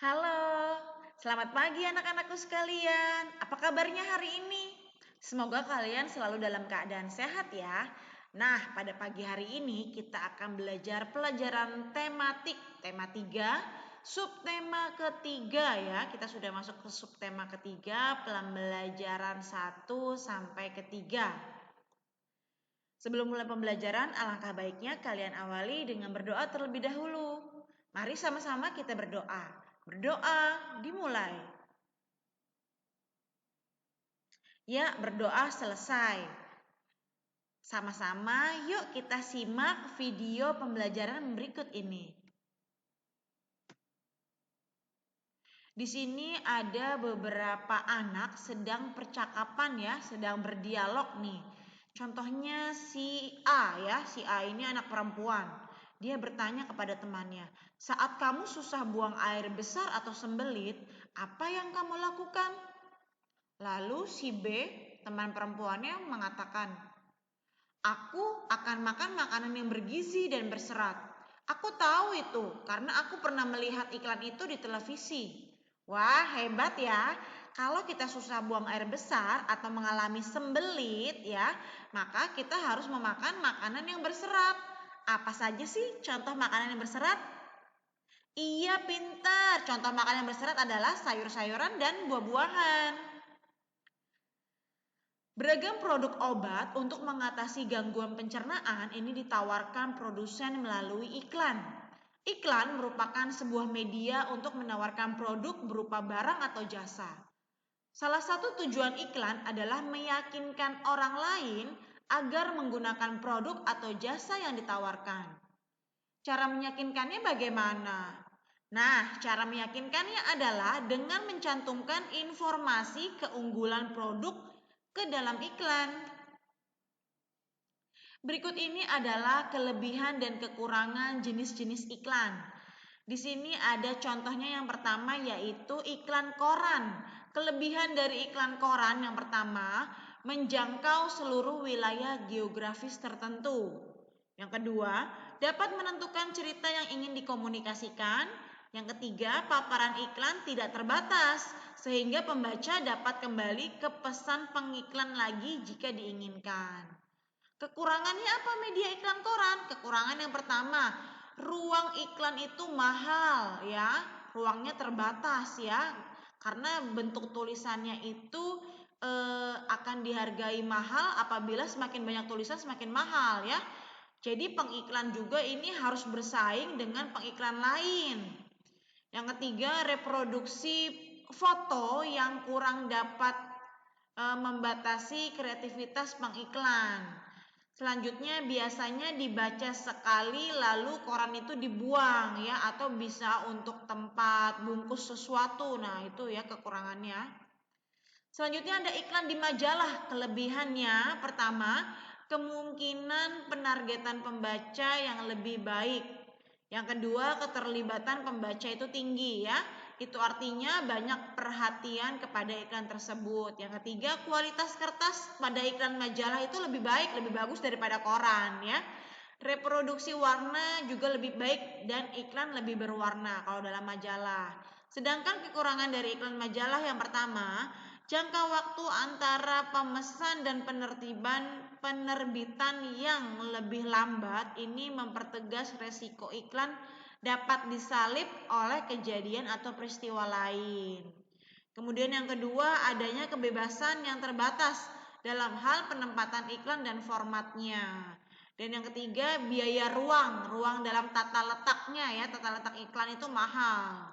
Halo, selamat pagi anak-anakku sekalian. Apa kabarnya hari ini? Semoga kalian selalu dalam keadaan sehat ya. Nah, pada pagi hari ini kita akan belajar pelajaran tematik, tema 3, subtema ketiga ya. Kita sudah masuk ke subtema ketiga, pembelajaran 1 sampai ketiga. Sebelum mulai pembelajaran, alangkah baiknya kalian awali dengan berdoa terlebih dahulu. Mari sama-sama kita berdoa. Berdoa dimulai. Ya, berdoa selesai. Sama-sama yuk kita simak video pembelajaran berikut ini. Di sini ada beberapa anak sedang percakapan ya, sedang berdialog nih. Contohnya si A ya, si A ini anak perempuan. Dia bertanya kepada temannya, saat kamu susah buang air besar atau sembelit, apa yang kamu lakukan? Lalu si B, teman perempuannya mengatakan, aku akan makan makanan yang bergizi dan berserat. Aku tahu itu karena aku pernah melihat iklan itu di televisi. Wah, hebat ya. Kalau kita susah buang air besar atau mengalami sembelit ya, maka kita harus memakan makanan yang berserat. Apa saja sih contoh makanan yang berserat? Iya, pintar. Contoh makanan yang berserat adalah sayur-sayuran dan buah-buahan. Beragam produk obat untuk mengatasi gangguan pencernaan ini ditawarkan produsen melalui iklan. Iklan merupakan sebuah media untuk menawarkan produk berupa barang atau jasa. Salah satu tujuan iklan adalah meyakinkan orang lain agar menggunakan produk atau jasa yang ditawarkan. Cara meyakinkannya bagaimana? Nah, cara meyakinkannya adalah dengan mencantumkan informasi keunggulan produk ke dalam iklan. Berikut ini adalah kelebihan dan kekurangan jenis-jenis iklan. Di sini ada contohnya yang pertama yaitu iklan koran. Kelebihan dari iklan koran yang pertama, menjangkau seluruh wilayah geografis tertentu. Yang kedua, dapat menentukan cerita yang ingin dikomunikasikan. Yang ketiga, paparan iklan tidak terbatas, sehingga pembaca dapat kembali ke pesan pengiklan lagi jika diinginkan. Kekurangannya apa media iklan koran? Kekurangan yang pertama, ruang iklan itu mahal ya, ruangnya terbatas ya, karena bentuk tulisannya itu akan dihargai mahal apabila semakin banyak tulisan semakin mahal ya. Jadi pengiklan juga ini harus bersaing dengan pengiklan lain. Yang ketiga, reproduksi foto yang kurang dapat membatasi kreativitas pengiklan. Selanjutnya biasanya dibaca sekali lalu koran itu dibuang ya, atau bisa untuk tempat bungkus sesuatu. Nah, itu ya kekurangannya. Selanjutnya ada iklan di majalah. Kelebihannya pertama, kemungkinan penargetan pembaca yang lebih baik. Yang kedua, keterlibatan pembaca itu tinggi ya. Itu artinya banyak perhatian kepada iklan tersebut. Yang ketiga, kualitas kertas pada iklan majalah itu lebih baik, lebih bagus daripada koran ya. Reproduksi warna juga lebih baik dan iklan lebih berwarna kalau dalam majalah. Sedangkan kekurangan dari iklan majalah yang pertama, jangka waktu antara pemesan dan penerbitan yang lebih lambat ini mempertegas resiko iklan dapat disalip oleh kejadian atau peristiwa lain. Kemudian yang kedua, adanya kebebasan yang terbatas dalam hal penempatan iklan dan formatnya. Dan yang ketiga, biaya ruang dalam tata letaknya ya, tata letak iklan itu mahal.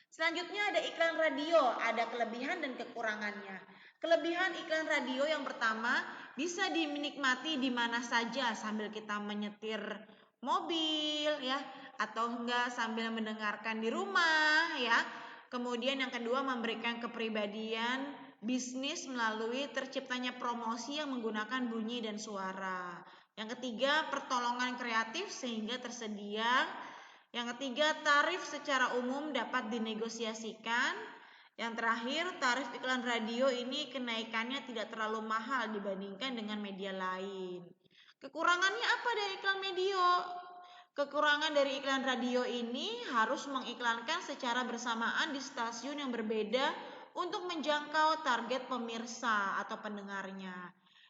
Selanjutnya ada iklan radio, ada kelebihan dan kekurangannya. Kelebihan iklan radio yang pertama, bisa dinikmati di mana saja sambil kita menyetir mobil ya, atau enggak sambil mendengarkan di rumah ya. Kemudian yang kedua, memberikan kepribadian bisnis melalui terciptanya promosi yang menggunakan bunyi dan suara. Yang ketiga, pertolongan kreatif sehingga tersedia. Yang ketiga, tarif secara umum dapat dinegosiasikan. Yang terakhir, tarif iklan radio ini kenaikannya tidak terlalu mahal dibandingkan dengan media lain. Kekurangannya apa dari iklan Kekurangan dari iklan radio ini harus mengiklankan secara bersamaan di stasiun yang berbeda untuk menjangkau target pemirsa atau pendengarnya.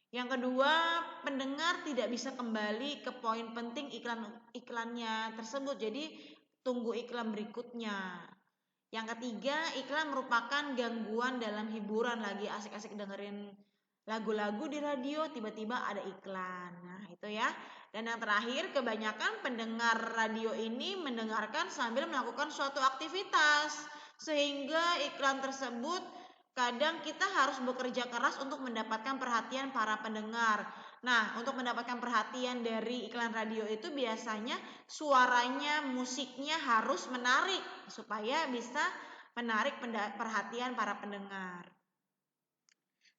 Yang kedua, pendengar tidak bisa kembali ke poin penting iklannya tersebut. Jadi, tunggu iklan berikutnya. Yang ketiga, iklan merupakan gangguan dalam hiburan, lagi asik-asik dengerin lagu-lagu di radio, tiba-tiba ada iklan. Nah, itu ya. Dan yang terakhir, kebanyakan pendengar radio ini mendengarkan sambil melakukan suatu aktivitas, sehingga iklan tersebut kadang kita harus bekerja keras untuk mendapatkan perhatian para pendengar. Nah, untuk mendapatkan perhatian dari iklan radio itu biasanya suaranya, musiknya harus menarik supaya bisa menarik perhatian para pendengar.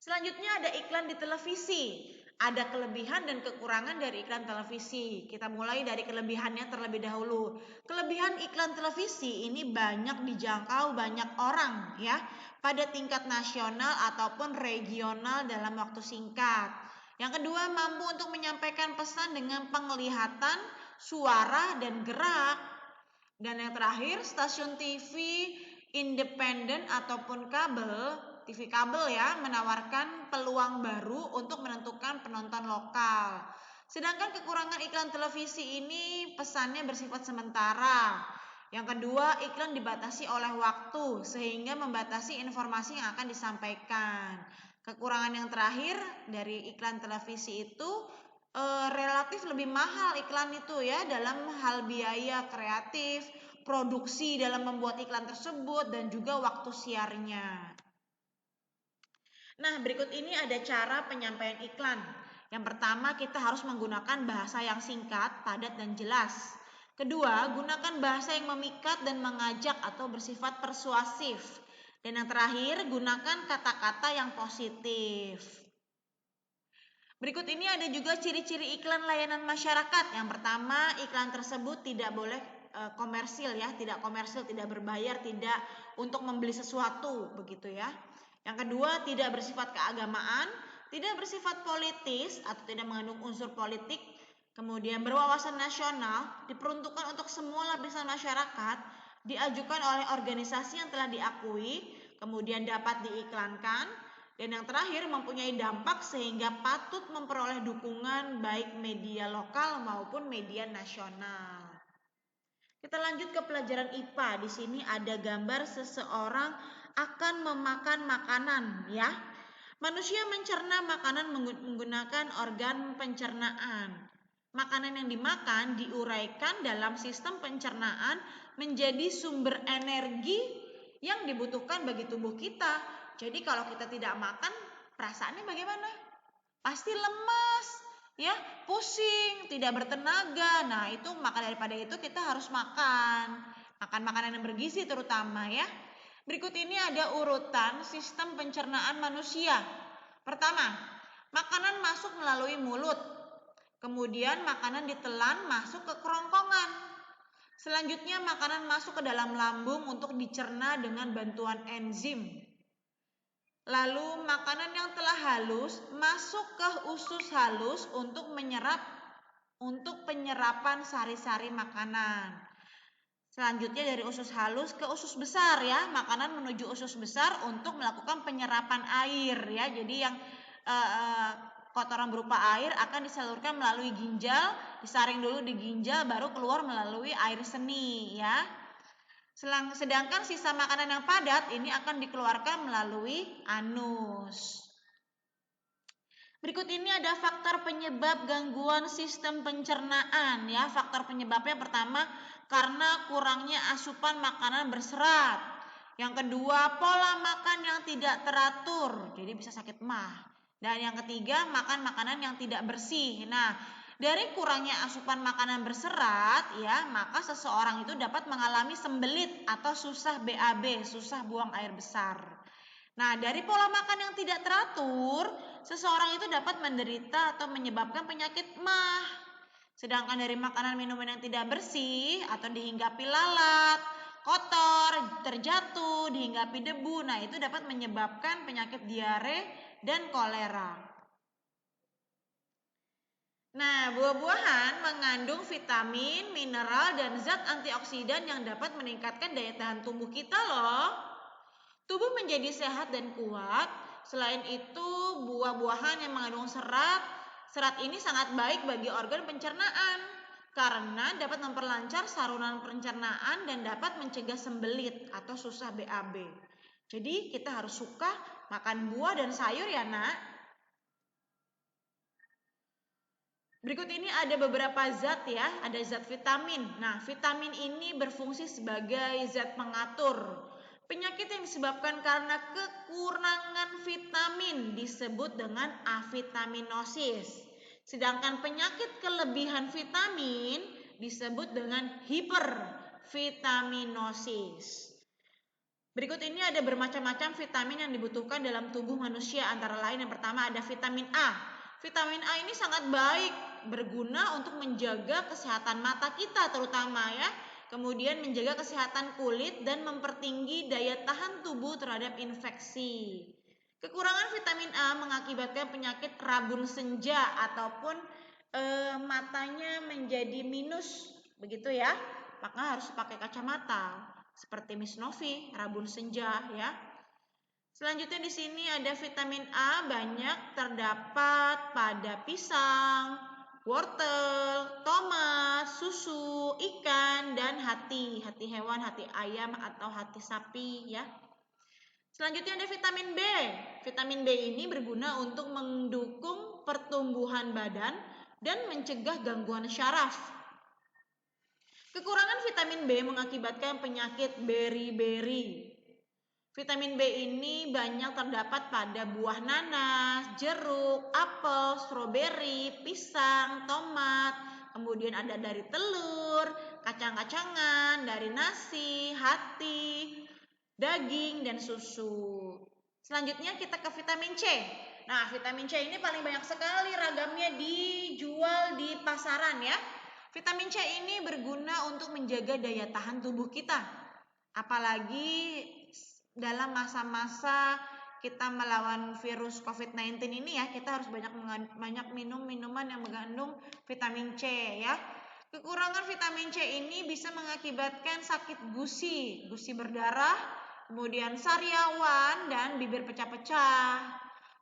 Selanjutnya ada iklan di televisi. Ada kelebihan dan kekurangan dari iklan televisi. Kita mulai dari kelebihannya terlebih dahulu. Kelebihan iklan televisi ini banyak dijangkau banyak orang ya, pada tingkat nasional ataupun regional dalam waktu singkat. Yang kedua, mampu untuk menyampaikan pesan dengan penglihatan, suara, dan gerak. Dan yang terakhir, stasiun TV independen ataupun TV kabel ya, menawarkan peluang baru untuk menentukan penonton lokal. Sedangkan kekurangan iklan televisi ini pesannya bersifat sementara. Yang kedua, iklan dibatasi oleh waktu sehingga membatasi informasi yang akan disampaikan. Kekurangan yang terakhir dari iklan televisi itu relatif lebih mahal iklan itu ya, dalam hal biaya kreatif, produksi dalam membuat iklan tersebut, dan juga waktu siarnya. Nah, berikut ini ada cara penyampaian iklan. Yang pertama, kita harus menggunakan bahasa yang singkat, padat, dan jelas. Kedua, gunakan bahasa yang memikat dan mengajak atau bersifat persuasif. Dan yang terakhir, gunakan kata-kata yang positif. Berikut ini ada juga ciri-ciri iklan layanan masyarakat. Yang pertama, iklan tersebut tidak boleh komersil ya, tidak komersil, tidak berbayar, tidak untuk membeli sesuatu, begitu ya. Yang kedua, tidak bersifat keagamaan, tidak bersifat politis atau tidak mengandung unsur politik. Kemudian berwawasan nasional, diperuntukkan untuk semua lapisan masyarakat, diajukan oleh organisasi yang telah diakui, kemudian dapat diiklankan, dan yang terakhir mempunyai dampak sehingga patut memperoleh dukungan baik media lokal maupun media nasional. Kita lanjut ke pelajaran IPA. Di sini ada gambar seseorang akan memakan makanan ya. Manusia mencerna makanan menggunakan organ pencernaan. Makanan yang dimakan diuraikan dalam sistem pencernaan menjadi sumber energi yang dibutuhkan bagi tubuh kita. Jadi kalau kita tidak makan, perasaannya bagaimana? Pasti lemas, ya, pusing, tidak bertenaga. Nah, itu maka daripada itu kita harus makan makanan yang bergizi terutama ya. Berikut ini ada urutan sistem pencernaan manusia. Pertama, makanan masuk melalui mulut. Kemudian makanan ditelan masuk ke kerongkongan. Selanjutnya makanan masuk ke dalam lambung untuk dicerna dengan bantuan enzim. Lalu makanan yang telah halus masuk ke usus halus untuk penyerapan sari-sari makanan. Selanjutnya dari usus halus ke usus besar ya, makanan menuju usus besar untuk melakukan penyerapan air ya. Jadi yang kotoran berupa air akan disalurkan melalui ginjal, disaring dulu di ginjal, baru keluar melalui air seni ya. Sedangkan sisa makanan yang padat ini akan dikeluarkan melalui anus. Berikut ini ada faktor penyebab gangguan sistem pencernaan ya. Faktor penyebabnya pertama, karena kurangnya asupan makanan berserat. Yang kedua, pola makan yang tidak teratur, jadi bisa sakit mah. Dan yang ketiga, makan makanan yang tidak bersih. Nah, dari kurangnya asupan makanan berserat ya, maka seseorang itu dapat mengalami sembelit atau susah BAB, susah buang air besar. Nah, dari pola makan yang tidak teratur, seseorang itu dapat menderita atau menyebabkan penyakit MAH. Sedangkan dari makanan minuman yang tidak bersih atau dihinggapi lalat, kotor, terjatuh, dihinggapi debu, nah itu dapat menyebabkan penyakit diare dan kolera. Nah, buah-buahan mengandung vitamin, mineral, dan zat antioksidan yang dapat meningkatkan daya tahan tubuh kita loh. Tubuh menjadi sehat dan kuat. Selain itu, buah-buahan yang mengandung serat, serat ini sangat baik bagi organ pencernaan karena dapat memperlancar saluran pencernaan dan dapat mencegah sembelit atau susah BAB. Jadi kita harus suka makan buah dan sayur ya, Nak. Berikut ini ada beberapa zat ya, ada zat vitamin. Nah, vitamin ini berfungsi sebagai zat pengatur. Penyakit yang disebabkan karena kekurangan vitamin disebut dengan avitaminosis. Sedangkan penyakit kelebihan vitamin disebut dengan hipervitaminosis. Berikut ini ada bermacam-macam vitamin yang dibutuhkan dalam tubuh manusia. Antara lain yang pertama ada vitamin A. Vitamin A ini sangat baik, berguna untuk menjaga kesehatan mata kita terutama ya. Kemudian menjaga kesehatan kulit dan mempertinggi daya tahan tubuh terhadap infeksi. Kekurangan vitamin A mengakibatkan penyakit rabun senja ataupun matanya menjadi minus, begitu ya. Maka harus pakai kacamata seperti Miss Novi, rabun senja ya. Selanjutnya di sini ada vitamin A banyak terdapat pada pisang, wortel, tomat, susu, ikan, dan hati hewan, hati ayam atau hati sapi ya. Selanjutnya ada vitamin B. Vitamin B ini berguna untuk mendukung pertumbuhan badan dan mencegah gangguan syaraf. Kekurangan vitamin B mengakibatkan penyakit beri-beri. Vitamin B ini banyak terdapat pada buah nanas, jeruk, apel, stroberi, pisang, tomat, kemudian ada dari telur, kacang-kacangan, dari nasi, hati, daging, dan susu. Selanjutnya kita ke vitamin C. Nah, vitamin C ini paling banyak sekali ragamnya dijual di pasaran ya. Vitamin C ini berguna untuk menjaga daya tahan tubuh kita. Apalagi dalam masa-masa kita melawan virus COVID-19 ini ya, kita harus banyak minum minuman yang mengandung vitamin C ya. Kekurangan vitamin C ini bisa mengakibatkan sakit gusi berdarah, kemudian sariawan dan bibir pecah-pecah.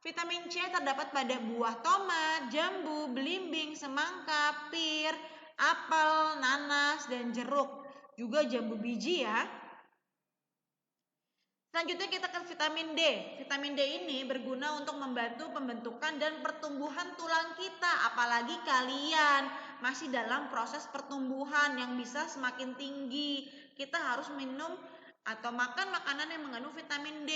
Vitamin C terdapat pada buah tomat, jambu, belimbing, semangka, pir, apel, nanas, dan jeruk. Juga jambu biji ya. Selanjutnya kita ke vitamin D. Vitamin D ini berguna untuk membantu pembentukan dan pertumbuhan tulang kita. Apalagi kalian masih dalam proses pertumbuhan yang bisa semakin tinggi. Kita harus minum atau makan makanan yang mengandung vitamin D.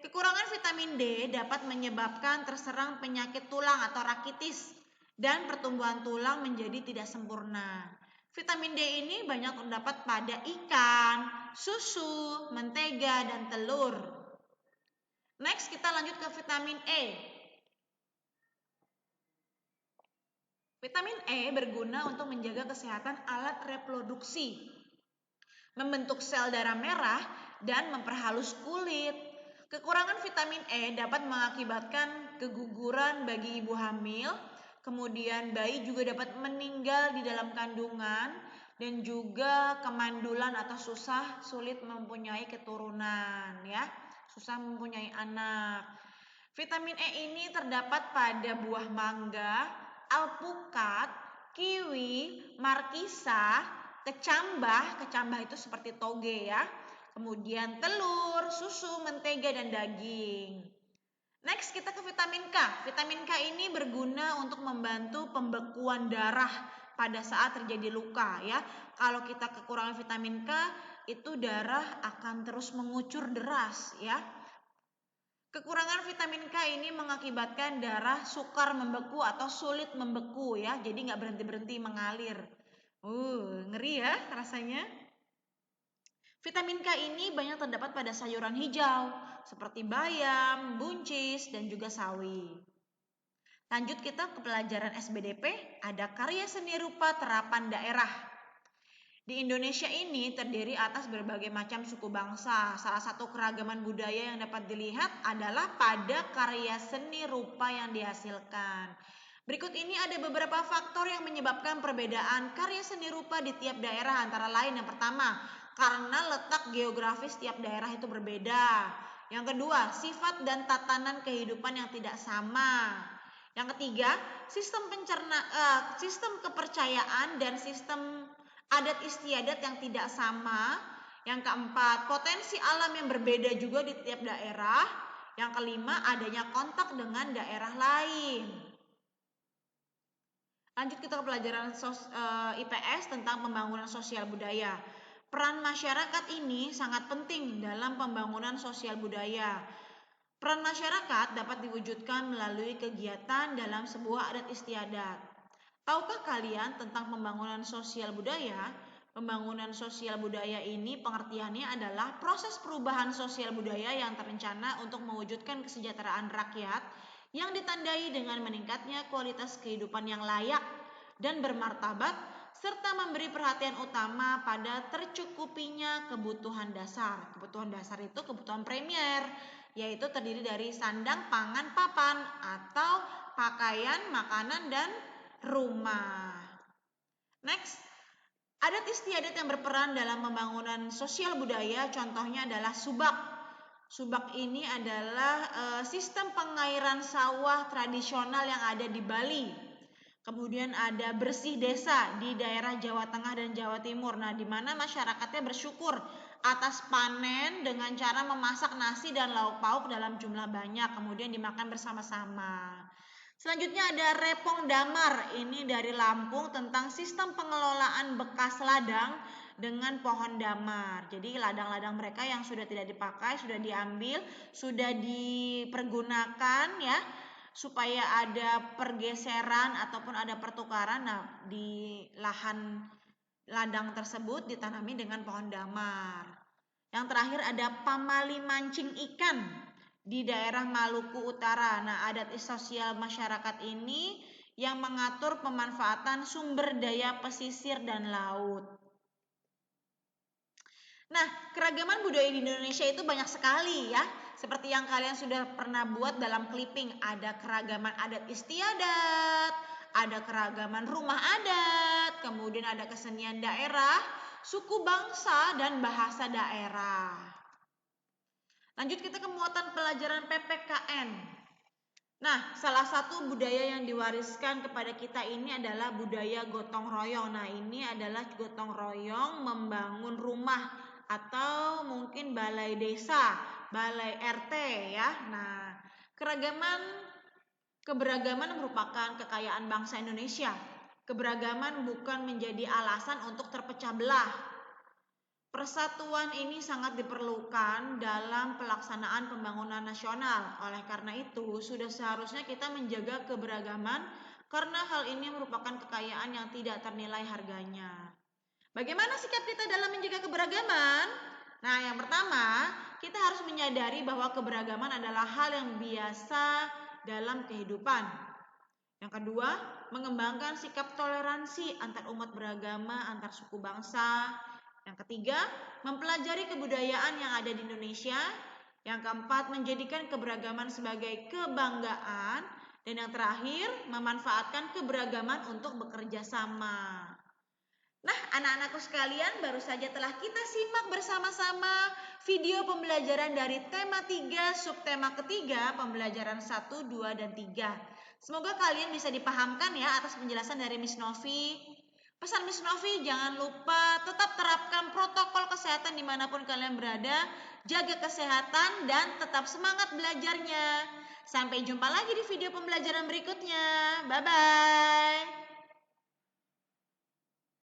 Kekurangan vitamin D dapat menyebabkan terserang penyakit tulang atau rakitis dan pertumbuhan tulang menjadi tidak sempurna. Vitamin D ini banyak terdapat pada ikan, susu, mentega, dan telur. Next kita lanjut ke vitamin E. Vitamin E berguna untuk menjaga kesehatan alat reproduksi, membentuk sel darah merah, dan memperhalus kulit. Kekurangan vitamin E dapat mengakibatkan keguguran bagi ibu hamil, kemudian bayi juga dapat meninggal di dalam kandungan, dan juga kemandulan atau sulit mempunyai keturunan ya, susah mempunyai anak. Vitamin E ini terdapat pada buah mangga, alpukat, kiwi, markisa, kecambah itu seperti toge ya. Kemudian telur, susu, mentega, dan daging. Next kita ke vitamin K. Vitamin K ini berguna untuk membantu pembekuan darah pada saat terjadi luka ya. Kalau kita kekurangan vitamin K, itu darah akan terus mengucur deras ya. Kekurangan vitamin K ini mengakibatkan darah sukar membeku atau sulit membeku ya. Jadi nggak berhenti-berhenti mengalir. Ngeri ya rasanya. Vitamin K ini banyak terdapat pada sayuran hijau seperti bayam, buncis, dan juga sawi. Lanjut kita ke pelajaran SBDP, ada karya seni rupa terapan daerah. Di Indonesia ini terdiri atas berbagai macam suku bangsa. Salah satu keragaman budaya yang dapat dilihat adalah pada karya seni rupa yang dihasilkan. Berikut ini ada beberapa faktor yang menyebabkan perbedaan karya seni rupa di tiap daerah, antara lain yang pertama, karena letak geografis tiap daerah itu berbeda. Yang kedua, sifat dan tatanan kehidupan yang tidak sama. Yang ketiga, sistem kepercayaan dan sistem adat istiadat yang tidak sama. Yang keempat, potensi alam yang berbeda juga di tiap daerah. Yang kelima, adanya kontak dengan daerah lain. Lanjut kita ke pelajaran IPS tentang pembangunan sosial budaya. Peran masyarakat ini sangat penting dalam pembangunan sosial budaya. Peran masyarakat dapat diwujudkan melalui kegiatan dalam sebuah adat istiadat. Tahukah kalian tentang pembangunan sosial budaya? Pembangunan sosial budaya ini pengertiannya adalah proses perubahan sosial budaya yang terencana untuk mewujudkan kesejahteraan rakyat yang ditandai dengan meningkatnya kualitas kehidupan yang layak dan bermartabat, serta memberi perhatian utama pada tercukupinya kebutuhan dasar. Kebutuhan dasar itu kebutuhan primer, yaitu terdiri dari sandang, pangan, papan, atau pakaian, makanan, dan rumah. Next, adat istiadat yang berperan dalam pembangunan sosial budaya contohnya adalah subak. Subak ini adalah sistem pengairan sawah tradisional yang ada di Bali. Kemudian ada bersih desa di daerah Jawa Tengah dan Jawa Timur. Nah, di mana masyarakatnya bersyukur atas panen dengan cara memasak nasi dan lauk pauk dalam jumlah banyak, kemudian dimakan bersama-sama. Selanjutnya ada Repong Damar, ini dari Lampung, tentang sistem pengelolaan bekas ladang dengan pohon damar. Jadi ladang-ladang mereka yang sudah tidak dipakai, sudah diambil, sudah dipergunakan ya, supaya ada pergeseran ataupun ada pertukaran. Nah, di lahan ladang tersebut ditanami dengan pohon damar. Yang terakhir ada pamali mancing ikan di daerah Maluku Utara. Nah, adat sosial masyarakat ini yang mengatur pemanfaatan sumber daya pesisir dan laut. Nah, keragaman budaya di Indonesia itu banyak sekali ya. Seperti yang kalian sudah pernah buat dalam clipping, ada keragaman adat istiadat, ada keragaman rumah adat, kemudian ada kesenian daerah, suku bangsa, dan bahasa daerah. Lanjut kita ke muatan pelajaran PPKN. Nah, salah satu budaya yang diwariskan kepada kita ini adalah budaya gotong royong. Nah, ini adalah gotong royong membangun rumah atau mungkin balai desa, balai RT ya. Nah, keberagaman merupakan kekayaan bangsa Indonesia. Keberagaman bukan menjadi alasan untuk terpecah belah. Persatuan ini sangat diperlukan dalam pelaksanaan pembangunan nasional. Oleh karena itu, sudah seharusnya kita menjaga keberagaman karena hal ini merupakan kekayaan yang tidak ternilai harganya. Bagaimana sikap kita dalam menjaga keberagaman? Nah, yang pertama, kita harus menyadari bahwa keberagaman adalah hal yang biasa dalam kehidupan. Yang kedua, mengembangkan sikap toleransi antar umat beragama, antar suku bangsa. Yang ketiga, mempelajari kebudayaan yang ada di Indonesia. Yang keempat, menjadikan keberagaman sebagai kebanggaan. Dan yang terakhir, memanfaatkan keberagaman untuk bekerja sama. Nah, anak-anakku sekalian, baru saja telah kita simak bersama-sama video pembelajaran dari tema 3, subtema ketiga, pembelajaran 1, 2, dan 3. Semoga kalian bisa dipahamkan ya atas penjelasan dari Miss Novi. Pesan Miss Novi, jangan lupa tetap terapkan protokol kesehatan dimanapun kalian berada, jaga kesehatan, dan tetap semangat belajarnya. Sampai jumpa lagi di video pembelajaran berikutnya. Bye-bye.